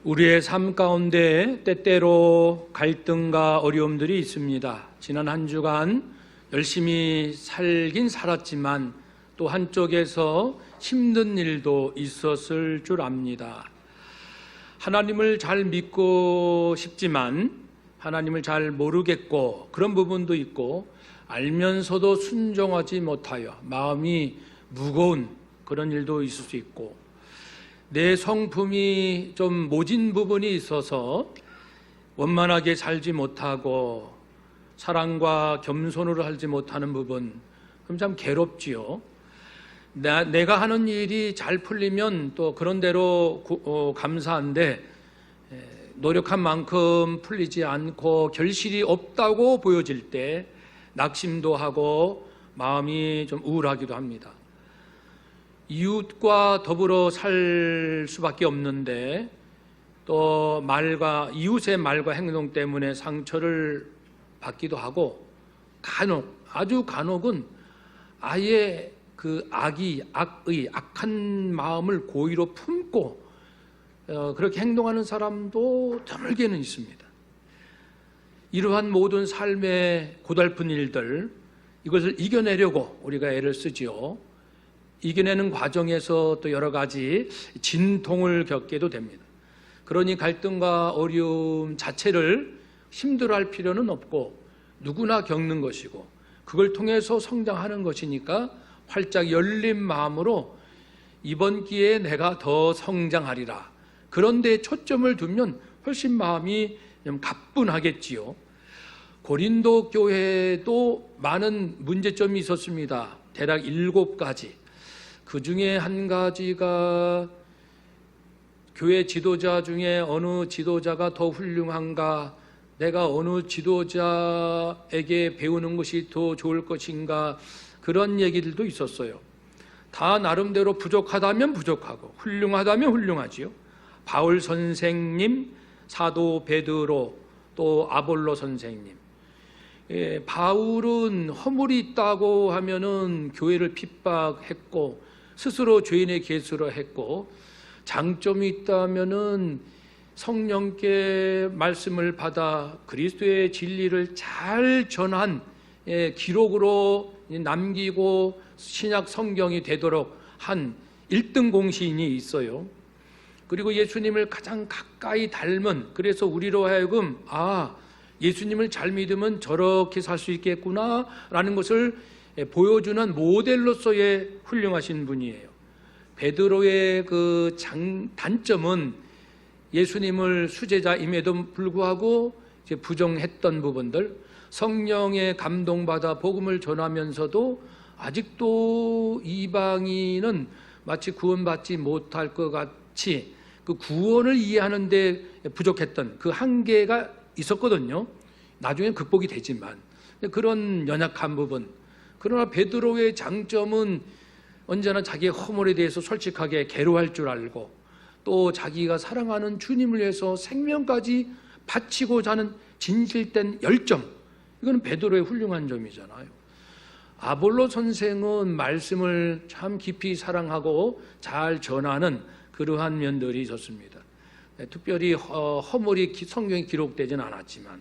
우리의 삶 가운데 때때로 갈등과 어려움들이 있습니다. 지난 한 주간 열심히 살긴 살았지만 또 한쪽에서 힘든 일도 있었을 줄 압니다. 하나님을 잘 믿고 싶지만 하나님을 잘 모르겠고 그런 부분도 있고 알면서도 순종하지 못하여 마음이 무거운 그런 일도 있을 수 있고 내 성품이 좀 모진 부분이 있어서 원만하게 살지 못하고 사랑과 겸손으로 살지 못하는 부분, 그럼 참 괴롭지요. 내가 하는 일이 잘 풀리면 또 그런 대로 감사한데 노력한 만큼 풀리지 않고 결실이 없다고 보여질 때 낙심도 하고 마음이 좀 우울하기도 합니다. 이웃과 더불어 살 수밖에 없는데 또 이웃의 말과 행동 때문에 상처를 받기도 하고 아주 간혹은 아예 그 악한 마음을 고의로 품고 그렇게 행동하는 사람도 드물게는 있습니다. 이러한 모든 삶의 고달픈 일들, 이것을 이겨내려고 우리가 애를 쓰지요. 이겨내는 과정에서 또 여러 가지 진통을 겪게도 됩니다. 그러니 갈등과 어려움 자체를 힘들어할 필요는 없고 누구나 겪는 것이고 그걸 통해서 성장하는 것이니까 활짝 열린 마음으로 이번 기회에 내가 더 성장하리라, 그런 데에 초점을 두면 훨씬 마음이 좀 가뿐하겠지요. 고린도 교회도 많은 문제점이 있었습니다. 대략 7가지. 그 중에 한 가지가 교회 지도자 중에 어느 지도자가 더 훌륭한가, 내가 어느 지도자에게 배우는 것이 더 좋을 것인가, 그런 얘기들도 있었어요. 다 나름대로 부족하다면 부족하고 훌륭하다면 훌륭하지요. 바울 선생님, 사도 베드로, 또 아볼로 선생님. 바울은 허물이 있다고 하면은 교회를 핍박했고 스스로 죄인의 계수로 했고, 장점이 있다면은 성령께 말씀을 받아 그리스도의 진리를 잘 전한 기록으로 남기고 신약 성경이 되도록 한 1등 공신이 있어요. 그리고 예수님을 가장 가까이 닮은, 그래서 우리로 하여금 예수님을 잘 믿으면 저렇게 살 수 있겠구나 라는 것을 보여주는 모델로서의 훌륭하신 분이에요. 베드로의 그 단점은 예수님을 수제자임에도 불구하고 이제 부정했던 부분들, 성령에 감동받아 복음을 전하면서도 아직도 이방인은 마치 구원받지 못할 것 같이 그 구원을 이해하는 데 부족했던 그 한계가 있었거든요. 나중에 극복이 되지만 그런 연약한 부분. 그러나 베드로의 장점은 언제나 자기의 허물에 대해서 솔직하게 괴로워할 줄 알고 또 자기가 사랑하는 주님을 위해서 생명까지 바치고자 하는 진실된 열정, 이건 베드로의 훌륭한 점이잖아요. 아볼로 선생은 말씀을 참 깊이 사랑하고 잘 전하는 그러한 면들이 있었습니다. 특별히 허물이 성경에 기록되지는 않았지만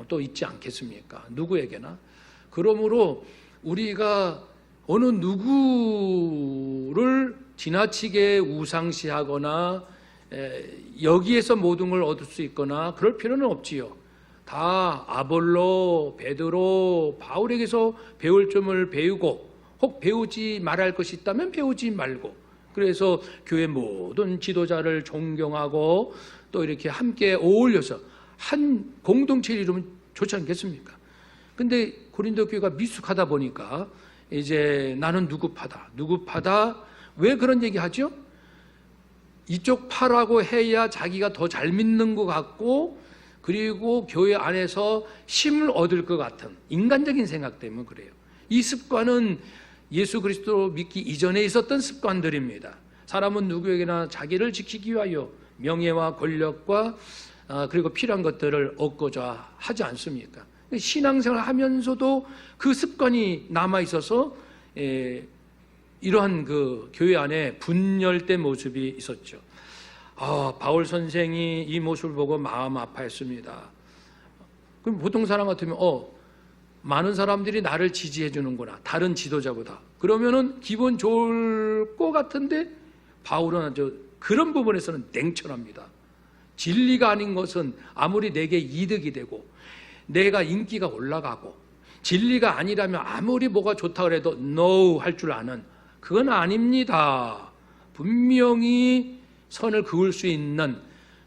또 있지 않겠습니까? 누구에게나. 그러므로 우리가 어느 누구를 지나치게 우상시하거나 여기에서 모든 걸 얻을 수 있거나 그럴 필요는 없지요. 다 아볼로, 베드로, 바울에게서 배울 점을 배우고, 혹 배우지 말할 것이 있다면 배우지 말고, 그래서 교회 모든 지도자를 존경하고 또 이렇게 함께 어울려서 한 공동체를 이루면 좋지 않겠습니까? 근데 고린도 교회가 미숙하다 보니까 이제 나는 누구 파다. 왜 그런 얘기 하죠? 이쪽 파라고 해야 자기가 더 잘 믿는 것 같고, 그리고 교회 안에서 힘을 얻을 것 같은 인간적인 생각 때문에 그래요. 이 습관은 예수 그리스도 믿기 이전에 있었던 습관들입니다. 사람은 누구에게나 자기를 지키기 위하여 명예와 권력과 그리고 필요한 것들을 얻고자 하지 않습니까? 신앙생활 하면서도 그 습관이 남아있어서 이러한 그 교회 안에 분열된 모습이 있었죠. 바울 선생이 이 모습을 보고 마음 아파했습니다. 그럼 보통 사람 같으면 많은 사람들이 나를 지지해 주는구나, 다른 지도자보다. 그러면은 기분 좋을 것 같은데 바울은 아주 그런 부분에서는 냉철합니다. 진리가 아닌 것은 아무리 내게 이득이 되고 내가 인기가 올라가고, 진리가 아니라면 아무리 뭐가 좋다 그래도 no 할 줄 아는, 그건 아닙니다. 분명히 선을 그을 수 있는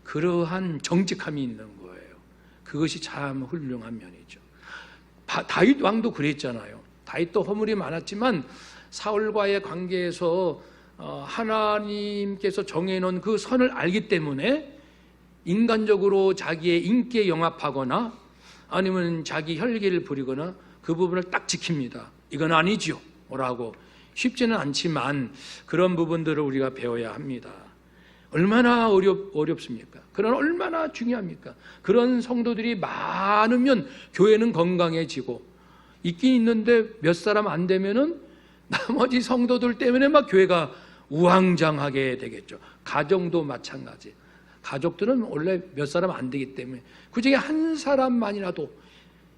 그러한 정직함이 있는 거예요. 그것이 참 훌륭한 면이죠. 다윗 왕도 그랬잖아요. 다윗도 허물이 많았지만 사울과의 관계에서 하나님께서 정해놓은 그 선을 알기 때문에 인간적으로 자기의 인기에 영합하거나 아니면 자기 혈기를 부리거나 그 부분을 딱 지킵니다. 이건 아니죠 라고. 쉽지는 않지만 그런 부분들을 우리가 배워야 합니다. 얼마나 어렵습니까? 그러나 얼마나 중요합니까? 그런 성도들이 많으면 교회는 건강해지고, 있긴 있는데 몇 사람 안 되면은 나머지 성도들 때문에 막 교회가 우왕좌왕하게 되겠죠. 가정도 마찬가지. 가족들은 원래 몇 사람 안 되기 때문에 그중에 한 사람만이라도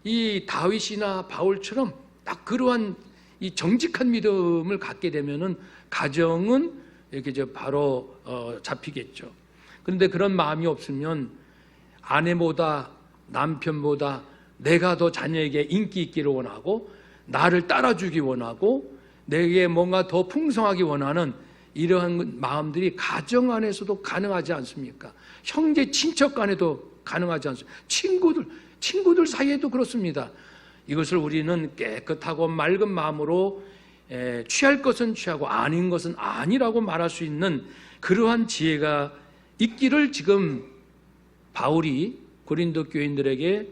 이 다윗이나 바울처럼 딱 그러한 이 정직한 믿음을 갖게 되면은 가정은 이렇게 바로 잡히겠죠. 그런데 그런 마음이 없으면 아내보다 남편보다 내가 더 자녀에게 인기 있기를 원하고, 나를 따라주기 원하고, 내게 뭔가 더 풍성하기 원하는 이러한 마음들이 가정 안에서도 가능하지 않습니까? 형제 친척 간에도 가능하지 않습니까? 친구들 사이에도 그렇습니다. 이것을 우리는 깨끗하고 맑은 마음으로 취할 것은 취하고 아닌 것은 아니라고 말할 수 있는 그러한 지혜가 있기를 지금 바울이 고린도 교인들에게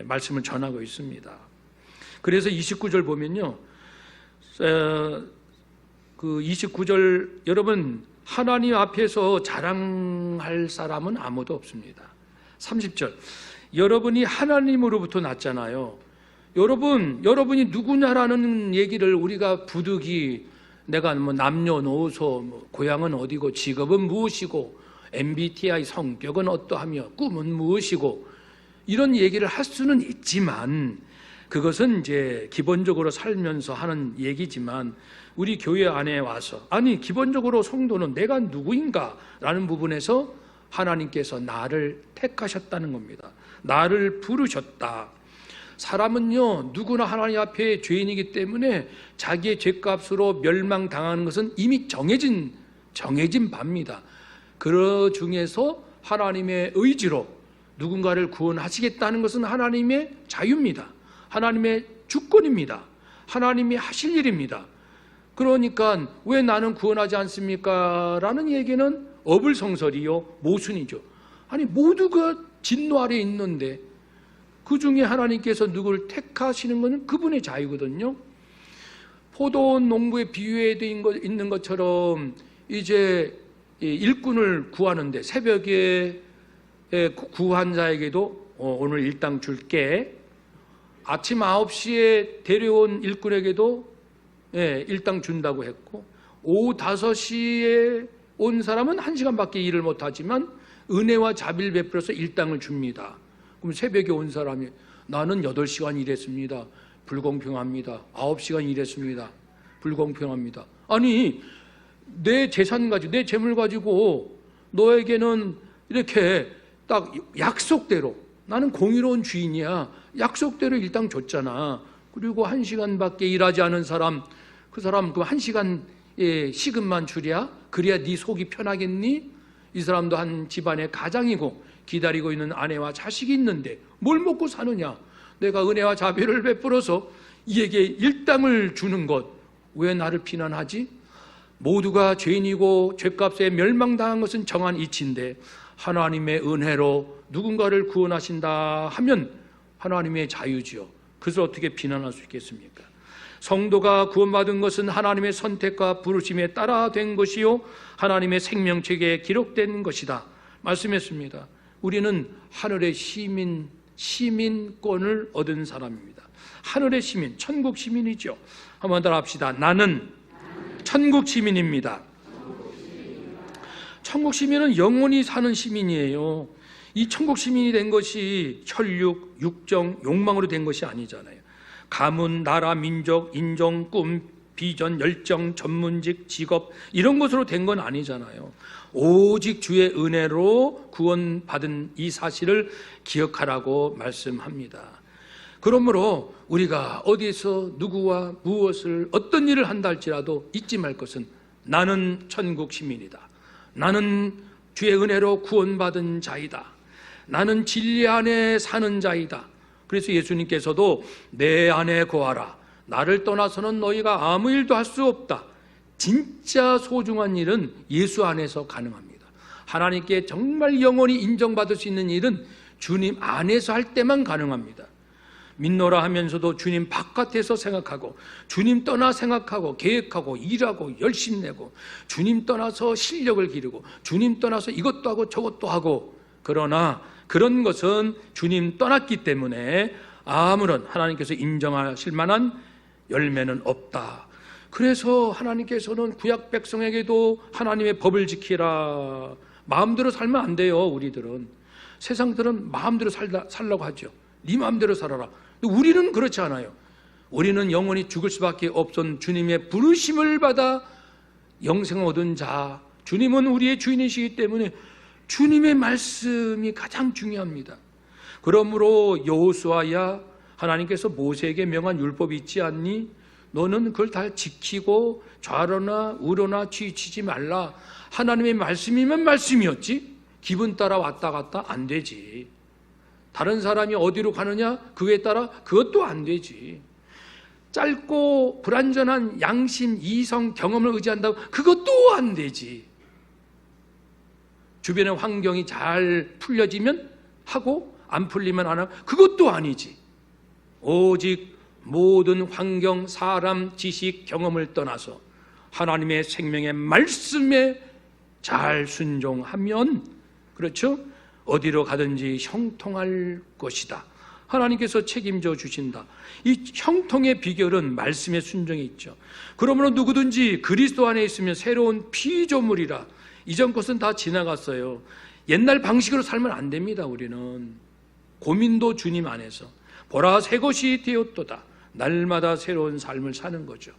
말씀을 전하고 있습니다. 그래서 29절 보면요, 그 29절, 여러분 하나님 앞에서 자랑할 사람은 아무도 없습니다. 30절, 여러분이 하나님으로부터 났잖아요. 여러분이 누구냐라는 얘기를 우리가 부득이 내가 뭐 남녀노소, 뭐 고향은 어디고, 직업은 무엇이고, MBTI 성격은 어떠하며, 꿈은 무엇이고, 이런 얘기를 할 수는 있지만 그것은 이제 기본적으로 살면서 하는 얘기지만, 우리 교회 안에 와서 기본적으로 성도는 내가 누구인가라는 부분에서 하나님께서 나를 택하셨다는 겁니다. 나를 부르셨다. 사람은요, 누구나 하나님 앞에 죄인이기 때문에 자기의 죄값으로 멸망당하는 것은 이미 정해진 바입니다. 그 중에서 하나님의 의지로 누군가를 구원하시겠다는 것은 하나님의 자유입니다. 하나님의 주권입니다. 하나님이 하실 일입니다. 그러니까 왜 나는 구원하지 않습니까? 라는 얘기는 어불성설이요, 모순이죠. 모두가 진노 아래 있는데 그 중에 하나님께서 누구를 택하시는 것은 그분의 자유거든요. 포도원 농부의 비유에 있는 것처럼 이제 일꾼을 구하는데 새벽에 구한 자에게도 오늘 일당 줄게, 아침 9시에 데려온 일꾼에게도 일당 준다고 했고, 오후 5시에 온 사람은 1시간밖에 일을 못하지만 은혜와 자비를 베풀어서 일당을 줍니다. 그럼 새벽에 온 사람이 나는 8시간 일했습니다. 불공평합니다. 9시간 일했습니다. 불공평합니다. 내 재산 가지고, 내 재물 가지고 너에게는 이렇게 딱 약속대로, 나는 공의로운 주인이야, 약속대로 일당 줬잖아. 그리고 1시간밖에 일하지 않은 사람, 그 사람 그 1시간 시급만 주랴? 그래야 네 속이 편하겠니? 이 사람도 한 집안의 가장이고 기다리고 있는 아내와 자식이 있는데 뭘 먹고 사느냐? 내가 은혜와 자비를 베풀어서 이에게 일당을 주는 것, 왜 나를 비난하지? 모두가 죄인이고 죄값에 멸망당한 것은 정한 이치인데 하나님의 은혜로 누군가를 구원하신다 하면 하나님의 자유지요. 그것을 어떻게 비난할 수 있겠습니까? 성도가 구원받은 것은 하나님의 선택과 부르심에 따라 된 것이요 하나님의 생명책에 기록된 것이다 말씀했습니다. 우리는 하늘의 시민권을 얻은 사람입니다. 하늘의 시민, 천국 시민이죠. 한번 더 합시다. 나는 천국 시민입니다. 천국 시민은 영원히 사는 시민이에요. 이 천국 시민이 된 것이 혈육, 육정, 욕망으로 된 것이 아니잖아요. 가문, 나라, 민족, 인종, 꿈, 비전, 열정, 전문직, 직업 이런 것으로 된 건 아니잖아요. 오직 주의 은혜로 구원받은 이 사실을 기억하라고 말씀합니다. 그러므로 우리가 어디서 누구와 무엇을 어떤 일을 한다 할지라도 잊지 말 것은 나는 천국 시민이다. 나는 주의 은혜로 구원받은 자이다. 나는 진리 안에 사는 자이다. 그래서 예수님께서도 내 안에 거하라. 나를 떠나서는 너희가 아무 일도 할 수 없다. 진짜 소중한 일은 예수 안에서 가능합니다. 하나님께 정말 영원히 인정받을 수 있는 일은 주님 안에서 할 때만 가능합니다. 믿노라 하면서도 주님 바깥에서 생각하고 주님 떠나 생각하고 계획하고 일하고 열심히 내고 주님 떠나서 실력을 기르고 주님 떠나서 이것도 하고 저것도 하고, 그러나 그런 것은 주님 떠났기 때문에 아무런 하나님께서 인정하실 만한 열매는 없다. 그래서 하나님께서는 구약 백성에게도 하나님의 법을 지키라. 마음대로 살면 안 돼요. 우리들은, 세상들은 마음대로 살라고 하죠. 네 마음대로 살아라. 우리는 그렇지 않아요. 우리는 영원히 죽을 수밖에 없던 주님의 부르심을 받아 영생을 얻은 자, 주님은 우리의 주인이시기 때문에 주님의 말씀이 가장 중요합니다. 그러므로 여호수아야, 하나님께서 모세에게 명한 율법이 있지 않니? 너는 그걸 다 지키고 좌로나 우로나 치우치지 말라. 하나님의 말씀이면 말씀이었지, 기분 따라 왔다 갔다 안 되지. 다른 사람이 어디로 가느냐 그에 따라 그것도 안 되지. 짧고 불완전한 양심, 이성, 경험을 의지한다고 그것도 안 되지. 주변의 환경이 잘 풀려지면 하고 안 풀리면 안 하고 그것도 아니지. 오직 모든 환경, 사람, 지식, 경험을 떠나서 하나님의 생명의 말씀에 잘 순종하면, 그렇죠? 어디로 가든지 형통할 것이다. 하나님께서 책임져 주신다. 이 형통의 비결은 말씀의 순종에 있죠. 그러므로 누구든지 그리스도 안에 있으면 새로운 피조물이라. 이전 것은 다 지나갔어요. 옛날 방식으로 살면 안 됩니다. 우리는 고민도 주님 안에서 보라 새 것이 되었도다. 날마다 새로운 삶을 사는 거죠.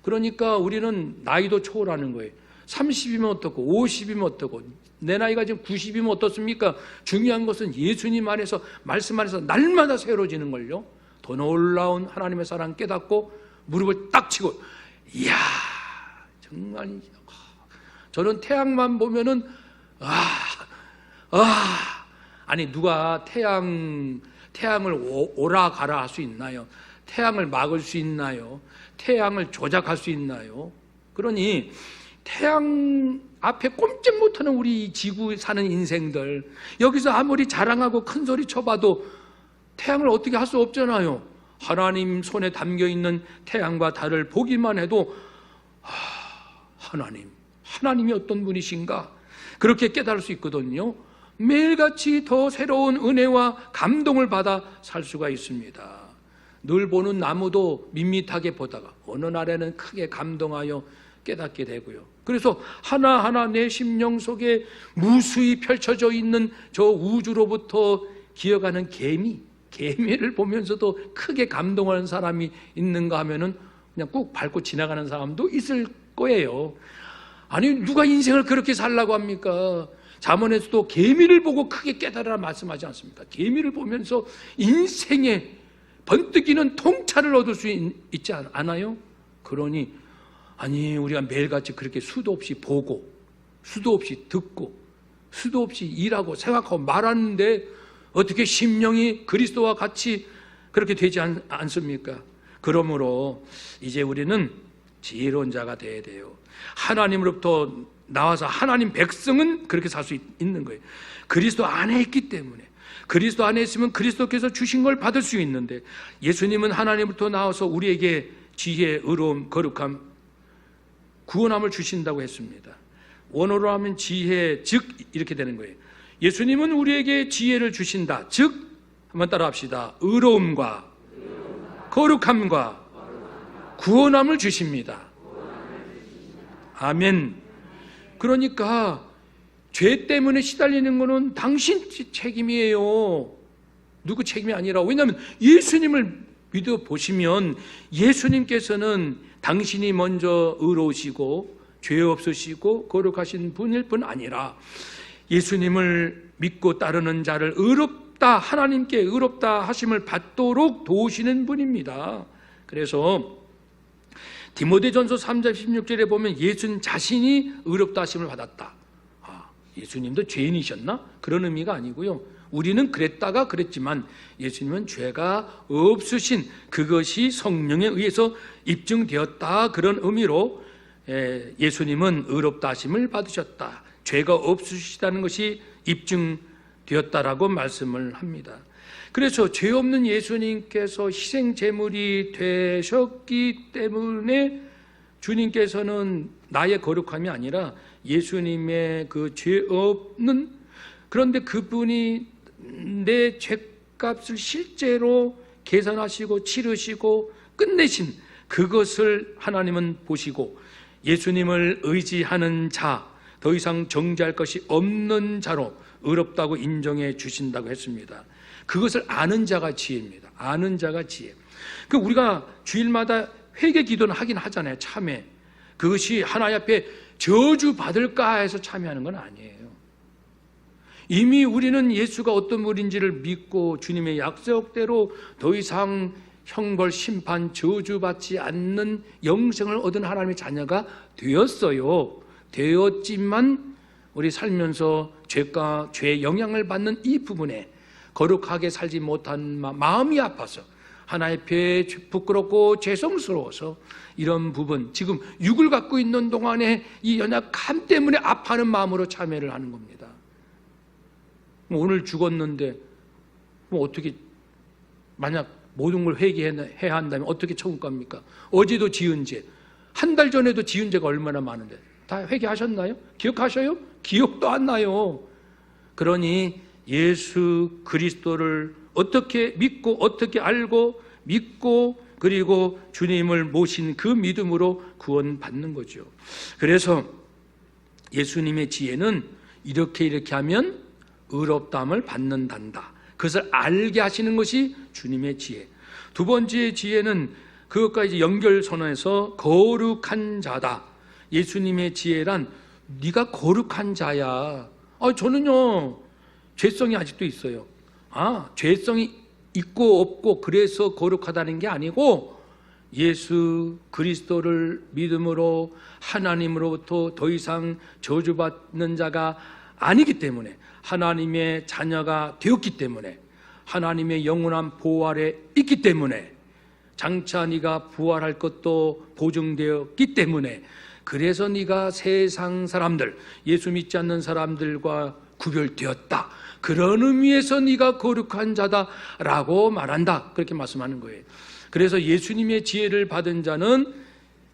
그러니까 우리는 나이도 초월하는 거예요. 30이면 어떻고 50이면 어떻고 내 나이가 지금 90이면 어떻습니까? 중요한 것은 예수님 안에서, 말씀 안에서 날마다 새로워지는 걸요. 더 놀라운 하나님의 사랑 깨닫고 무릎을 딱 치고, 이야 정말 저는 태양만 보면은 아니 누가 태양을 오라 가라 할 수 있나요? 태양을 막을 수 있나요? 태양을 조작할 수 있나요? 그러니 태양 앞에 꼼짝 못하는 우리 지구에 사는 인생들, 여기서 아무리 자랑하고 큰 소리 쳐봐도 태양을 어떻게 할 수 없잖아요. 하나님 손에 담겨있는 태양과 달을 보기만 해도 하나님이 어떤 분이신가 그렇게 깨달을 수 있거든요. 매일같이 더 새로운 은혜와 감동을 받아 살 수가 있습니다. 늘 보는 나무도 밋밋하게 보다가 어느 날에는 크게 감동하여 깨닫게 되고요. 그래서 하나하나 내 심령 속에 무수히 펼쳐져 있는 저 우주로부터 기어가는 개미를 보면서도 크게 감동하는 사람이 있는가 하면은 그냥 꾹 밟고 지나가는 사람도 있을 거예요. 아니 누가 인생을 그렇게 살라고 합니까? 잠언에서도 개미를 보고 크게 깨달으라 말씀하지 않습니까? 개미를 보면서 인생의 번뜩이는 통찰을 얻을 수 있지 않아요? 그러니 아니 우리가 매일같이 그렇게 수도 없이 보고 수도 없이 듣고 수도 없이 일하고 생각하고 말하는데 어떻게 심령이 그리스도와 같이 그렇게 되지 않습니까? 그러므로 이제 우리는 지혜로운 자가 되어야 돼요. 하나님으로부터 나와서 하나님 백성은 그렇게 살 수 있는 거예요. 그리스도 안에 있기 때문에. 그리스도 안에 있으면 그리스도께서 주신 걸 받을 수 있는데, 예수님은 하나님으로부터 나와서 우리에게 지혜, 의로움, 거룩함, 구원함을 주신다고 했습니다. 원어로 하면 지혜, 즉 이렇게 되는 거예요. 예수님은 우리에게 지혜를 주신다. 즉 한번 따라 합시다. 의로움과 거룩함과 구원함을 주십니다. 아멘. 그러니까 죄 때문에 시달리는 것은 당신 책임이에요. 누구 책임이 아니라. 왜냐하면 예수님을 믿어보시면 예수님께서는 당신이 먼저 의로우시고 죄 없으시고 거룩하신 분일 뿐 아니라 예수님을 믿고 따르는 자를 의롭다, 하나님께 의롭다 하심을 받도록 도우시는 분입니다. 그래서 디모데전서 3장 16절에 보면 예수님 자신이 의롭다 하심을 받았다. 예수님도 죄인이셨나? 그런 의미가 아니고요. 우리는 그랬다가 그랬지만 예수님은 죄가 없으신, 그것이 성령에 의해서 입증되었다, 그런 의미로 예수님은 의롭다 하심을 받으셨다, 죄가 없으시다는 것이 입증되었다라고 말씀을 합니다. 그래서 죄 없는 예수님께서 희생 제물이 되셨기 때문에 주님께서는 나의 거룩함이 아니라 예수님의 그 죄 없는, 그런데 그분이 내 죄값을 실제로 계산하시고 치르시고 끝내신 그것을 하나님은 보시고 예수님을 의지하는 자, 더 이상 정죄할 것이 없는 자로 의롭다고 인정해 주신다고 했습니다. 그것을 아는 자가 지혜입니다. 아는 자가 지혜. 그 우리가 주일마다 회개 기도는 하긴 하잖아요. 참회. 그것이 하나님 앞에 저주 받을까 해서 참여하는 건 아니에요. 이미 우리는 예수가 어떤 분인지를 믿고 주님의 약속대로 더 이상 형벌, 심판, 저주받지 않는 영생을 얻은 하나님의 자녀가 되었어요. 되었지만 우리 살면서 죄가, 죄의 영향을 받는 이 부분에 거룩하게 살지 못한 마음이 아파서 하나님 앞에 부끄럽고 죄송스러워서 이런 부분, 지금 육을 갖고 있는 동안에 이 연약함 때문에 아파하는 마음으로 참여를 하는 겁니다. 오늘 죽었는데 어떻게, 만약 모든 걸 회개해야 한다면 어떻게 천국 갑니까? 어제도 지은 죄, 한 달 전에도 지은 죄가 얼마나 많은데 다 회개하셨나요? 기억하셔요? 기억도 안 나요. 그러니 예수 그리스도를 어떻게 믿고 어떻게 알고 믿고 그리고 주님을 모신 그 믿음으로 구원받는 거죠. 그래서 예수님의 지혜는 이렇게 하면 의롭다함을 받는단다. 그것을 알게 하시는 것이 주님의 지혜. 두 번째 지혜는 그것과 이제 연결선언해서 거룩한 자다. 예수님의 지혜란 네가 거룩한 자야. 저는요 죄성이 아직도 있어요. 죄성이 있고 없고 그래서 거룩하다는 게 아니고 예수 그리스도를 믿음으로 하나님으로부터 더 이상 저주받는 자가 아니기 때문에, 하나님의 자녀가 되었기 때문에, 하나님의 영원한 보호 아래 있기 때문에, 장차 네가 부활할 것도 보증되었기 때문에, 그래서 네가 세상 사람들, 예수 믿지 않는 사람들과 구별되었다. 그런 의미에서 네가 거룩한 자다라고 말한다. 그렇게 말씀하는 거예요. 그래서 예수님의 지혜를 받은 자는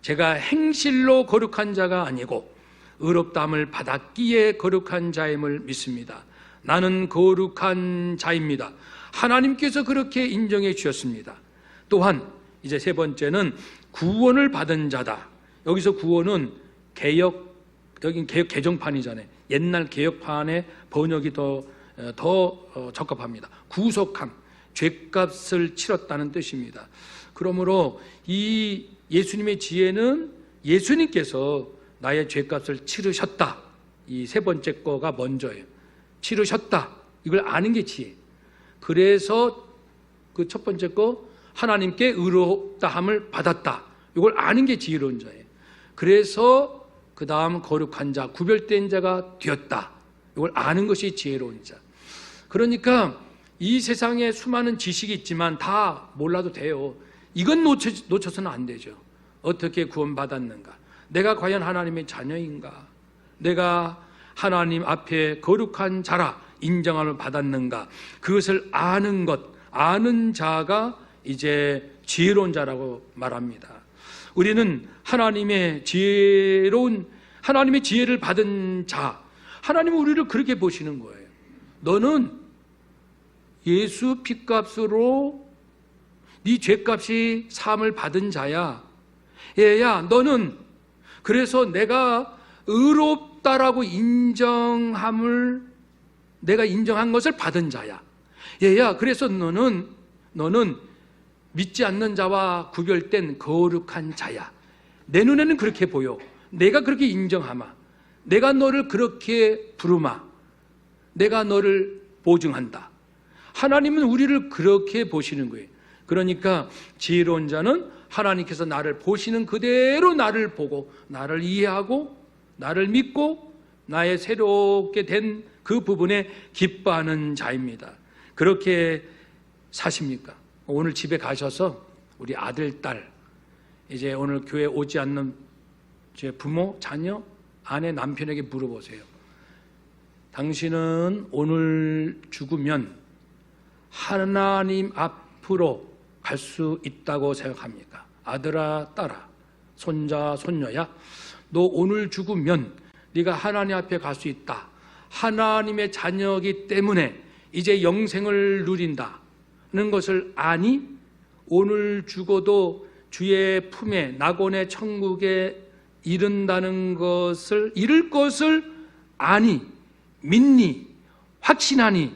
제가 행실로 거룩한 자가 아니고 의롭다함을 받았기에 거룩한 자임을 믿습니다. 나는 거룩한 자입니다. 하나님께서 그렇게 인정해 주셨습니다. 또한 이제 세 번째는 구원을 받은 자다. 여기서 구원은 여긴 개역 개정판이잖아요. 옛날 개역판의 번역이 더 적합합니다. 구속함, 죄값을 치렀다는 뜻입니다. 그러므로 이 예수님의 지혜는 예수님께서 나의 죄값을 치르셨다. 이 세 번째 거가 먼저예요. 치르셨다. 이걸 아는 게 지혜. 그래서 그 첫 번째 거, 하나님께 의롭다함을 받았다. 이걸 아는 게 지혜로운 자예요. 그래서 그 다음 거룩한 자, 구별된 자가 되었다. 이걸 아는 것이 지혜로운 자. 그러니까 이 세상에 수많은 지식이 있지만 다 몰라도 돼요. 이건 놓쳐서는 안 되죠. 어떻게 구원받았는가? 내가 과연 하나님의 자녀인가? 내가 하나님 앞에 거룩한 자라 인정함을 받았는가? 그것을 아는 것, 아는 자가 이제 지혜로운 자라고 말합니다. 우리는 하나님의 지혜를 받은 자, 하나님은 우리를 그렇게 보시는 거예요. 너는 예수 피값으로 네 죄값이 사함을 받은 자야. 얘야, 너는 그래서 내가 의롭다라고 인정함을 내가 인정한 것을 받은 자야. 얘야, 그래서 너는 믿지 않는 자와 구별된 거룩한 자야. 내 눈에는 그렇게 보여. 내가 그렇게 인정하마. 내가 너를 그렇게 부르마. 내가 너를 보증한다. 하나님은 우리를 그렇게 보시는 거예요. 그러니까 지혜로운 자는 하나님께서 나를 보시는 그대로 나를 보고 나를 이해하고 나를 믿고 나의 새롭게 된 그 부분에 기뻐하는 자입니다. 그렇게 사십니까? 오늘 집에 가셔서 우리 아들, 딸, 이제 오늘 교회 오지 않는 제 부모, 자녀, 아내, 남편에게 물어보세요. 당신은 오늘 죽으면 하나님 앞으로 갈 수 있다고 생각합니까? 아들아, 딸아, 손자, 손녀야, 너 오늘 죽으면 네가 하나님 앞에 갈 수 있다. 하나님의 자녀이기 때문에 이제 영생을 누린다는 것을 아니? 오늘 죽어도 주의 품에 낙원의 천국에 이른다는 것을, 이룰 것을 아니? 믿니? 확신하니?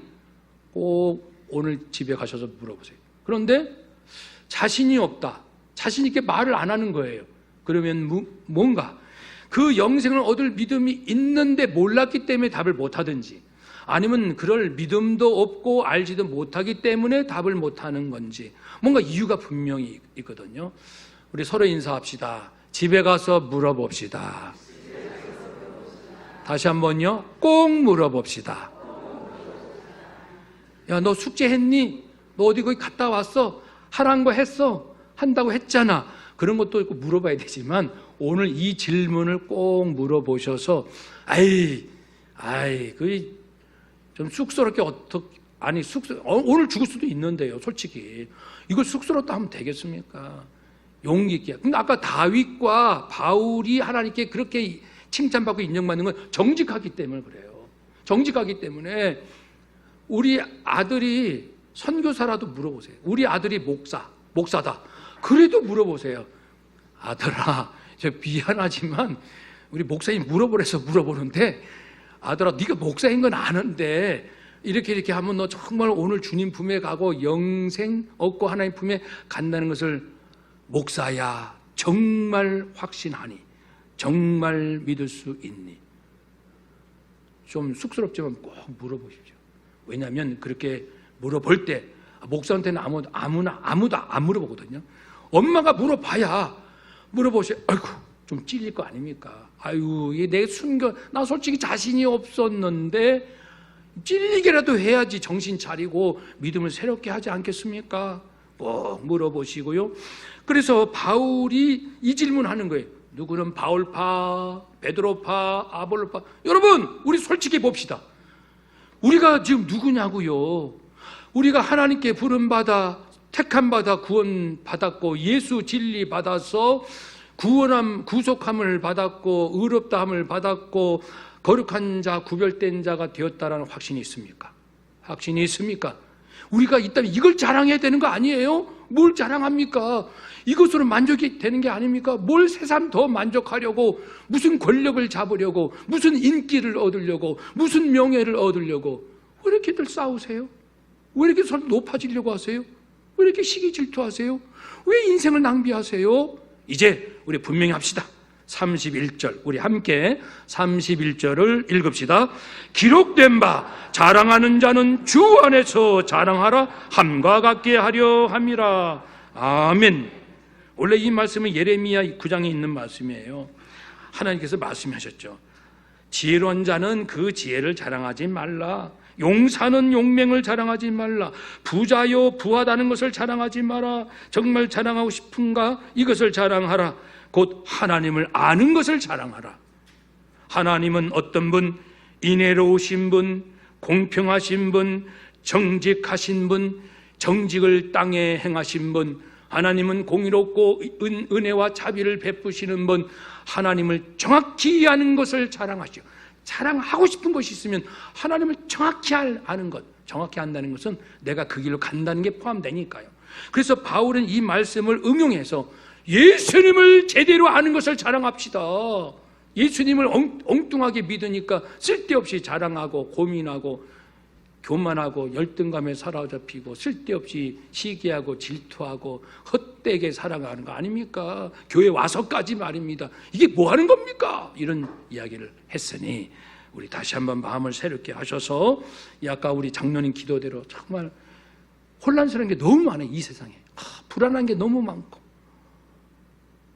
꼭 오늘 집에 가셔서 물어보세요. 그런데 자신이 없다, 자신 있게 말을 안 하는 거예요. 그러면 뭔가 그 영생을 얻을 믿음이 있는데 몰랐기 때문에 답을 못 하든지, 아니면 그럴 믿음도 없고 알지도 못하기 때문에 답을 못 하는 건지, 뭔가 이유가 분명히 있거든요. 우리 서로 인사합시다. 집에 가서 물어봅시다. 다시 한번요, 꼭 물어봅시다. 야, 너 숙제했니? 너 어디 거기 갔다 왔어? 하라는 거 했어? 한다고 했잖아. 그런 것도 있고 물어봐야 되지만, 오늘 이 질문을 꼭 물어보셔서 그 좀 쑥스럽게 오늘 죽을 수도 있는데요. 솔직히 이걸 쑥스럽다 하면 되겠습니까? 용기 있게. 근데 아까 다윗과 바울이 하나님께 그렇게 칭찬받고 인정받는 건 정직하기 때문에 그래요. 정직하기 때문에 우리 아들이 선교사라도 물어보세요. 우리 아들이 목사다. 그래도 물어보세요. 아들아, 저 미안하지만 우리 목사님 물어보래서 물어보는데, 아들아, 네가 목사인 건 아는데 이렇게 하면 너 정말 오늘 주님 품에 가고 영생 얻고 하나님 품에 간다는 것을 목사야 정말 확신하니? 정말 믿을 수 있니? 좀 쑥스럽지만 꼭 물어보십시오. 왜냐하면 그렇게 물어볼 때 목사한테는 아무도 안 물어보거든요. 엄마가 물어보세요. 아이고, 좀 찔릴 거 아닙니까? 아유, 이게 내 나 솔직히 자신이 없었는데 찔리게라도 해야지 정신 차리고 믿음을 새롭게 하지 않겠습니까? 꼭 물어보시고요. 그래서 바울이 이 질문하는 거예요. 누구는 바울파, 베드로파, 아볼로파. 여러분, 우리 솔직히 봅시다. 우리가 지금 누구냐고요? 우리가 하나님께 부름받아 택함받아 구원받았고 예수 진리 받아서 구속함을 받았고 의롭다함을 받았고 거룩한 자, 구별된 자가 되었다라는 확신이 있습니까? 확신이 있습니까? 우리가 있다면 이걸 자랑해야 되는 거 아니에요? 뭘 자랑합니까? 이것으로 만족이 되는 게 아닙니까? 뭘 새삼 더 만족하려고, 무슨 권력을 잡으려고, 무슨 인기를 얻으려고, 무슨 명예를 얻으려고, 왜 이렇게들 싸우세요? 왜 이렇게 서로 높아지려고 하세요? 왜 이렇게 시기 질투하세요? 왜 인생을 낭비하세요? 이제 우리 분명히 합시다. 31절 우리 함께 31절을 읽읍시다. 기록된 바 자랑하는 자는 주 안에서 자랑하라 함과 같게 하려 함이라. 아멘. 원래 이 말씀은 예레미야 9장에 있는 말씀이에요. 하나님께서 말씀하셨죠. 지혜로운 자는 그 지혜를 자랑하지 말라. 용사는 용맹을 자랑하지 말라. 부자요 부하다는 것을 자랑하지 마라. 정말 자랑하고 싶은가? 이것을 자랑하라. 곧 하나님을 아는 것을 자랑하라. 하나님은 어떤 분? 인애로우신 분, 공평하신 분, 정직하신 분, 정직을 땅에 행하신 분. 하나님은 공의롭고 은혜와 자비를 베푸시는 분. 하나님을 정확히 아는 것을 자랑하시오. 자랑하고 싶은 것이 있으면 하나님을 정확히 아는 것, 정확히 안다는 것은 내가 그 길로 간다는 게 포함되니까요. 그래서 바울은 이 말씀을 응용해서 예수님을 제대로 아는 것을 자랑합시다. 예수님을 엉뚱하게 믿으니까 쓸데없이 자랑하고 고민하고 교만하고 열등감에 사로잡히고 쓸데없이 시기하고 질투하고 헛되게 살아가는 거 아닙니까? 교회 와서까지 말입니다. 이게 뭐 하는 겁니까? 이런 이야기를 했으니 우리 다시 한번 마음을 새롭게 하셔서 아까 우리 장로님 기도대로 정말 혼란스러운 게 너무 많아요. 이 세상에 불안한 게 너무 많고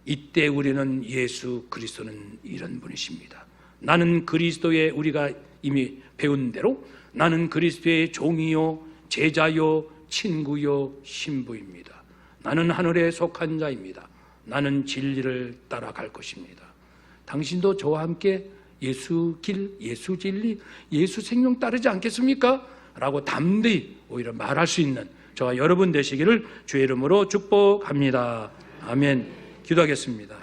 이때 우리는 예수 그리스도는 이런 분이십니다. 나는 그리스도의 우리가 이미 배운 대로 나는 그리스도의 종이요 제자요 친구요 신부입니다. 나는 하늘에 속한 자입니다. 나는 진리를 따라갈 것입니다. 당신도 저와 함께 예수 길, 예수 진리, 예수 생명 따르지 않겠습니까? 라고 담대히 오히려 말할 수 있는 저와 여러분 되시기를 주의 이름으로 축복합니다. 아멘. 기도하겠습니다.